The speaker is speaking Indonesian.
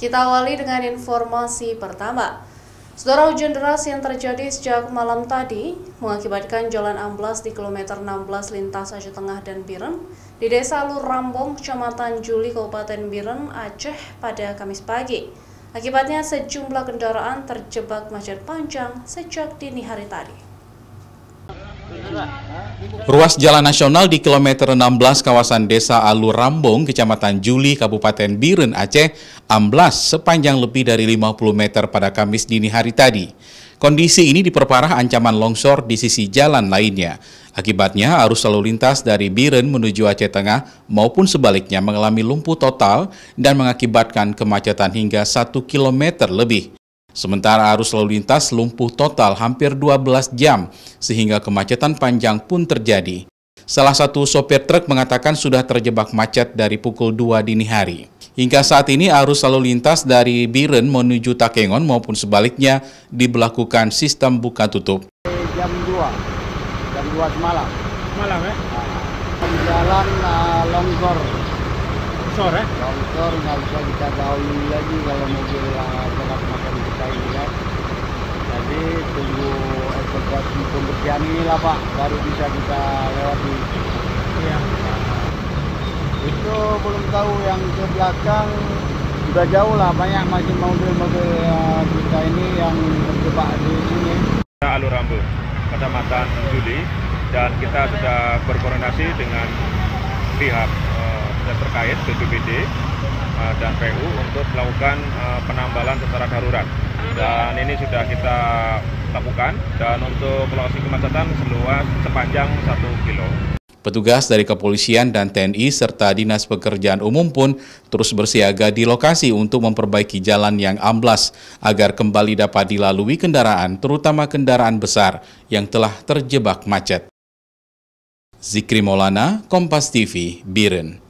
Kita awali dengan informasi pertama. Saudara, hujan deras yang terjadi sejak malam tadi mengakibatkan jalan amblas di kilometer 16 lintas Aceh Tengah dan Biren di Desa Alur Rambong, Kecamatan Juli, Kabupaten Biren, Aceh pada Kamis pagi. Akibatnya sejumlah kendaraan terjebak macet panjang sejak dini hari tadi. Ruas jalan nasional di kilometer 16 kawasan Desa Alur Rambong, Kecamatan Juli, Kabupaten Biren, Aceh, amblas sepanjang lebih dari 50 meter pada Kamis dini hari tadi. Kondisi ini diperparah ancaman longsor di sisi jalan lainnya. Akibatnya, arus lalu lintas dari Biren menuju Aceh Tengah maupun sebaliknya mengalami lumpuh total dan mengakibatkan kemacetan hingga 1 km lebih. Sementara arus lalu lintas lumpuh total hampir 12 jam, sehingga kemacetan panjang pun terjadi. Salah satu sopir truk mengatakan sudah terjebak macet dari pukul 2 dini hari. Hingga saat ini arus lalu lintas dari Biren menuju Takengon maupun sebaliknya diberlakukan sistem buka tutup. Jam 2 semalam. Malam ya? Jalan longsor. Sore? Longsor nggak bisa kita gauli lagi kalau mobil jalan macam kita ini kan. Jadi tunggu evakuasi pembersihan inilah Pak, baru bisa kita lewati. Iya. Itu belum tahu yang ke belakang sudah jauh lah, banyak masih mobil-mobil kita ini yang terjebak di sini. Alur Rambong, Kecamatan Juli, dan kita sudah berkoordinasi dengan pihak terkait BPBD dan PU untuk melakukan penambalan secara darurat, dan ini sudah kita lakukan, dan untuk lokasi kemacetan seluas sepanjang 1 kilo. Petugas dari kepolisian dan TNI serta Dinas Pekerjaan Umum pun terus bersiaga di lokasi untuk memperbaiki jalan yang amblas agar kembali dapat dilalui kendaraan, terutama kendaraan besar yang telah terjebak macet. Zikri Maulana, Kompas TV, Biren.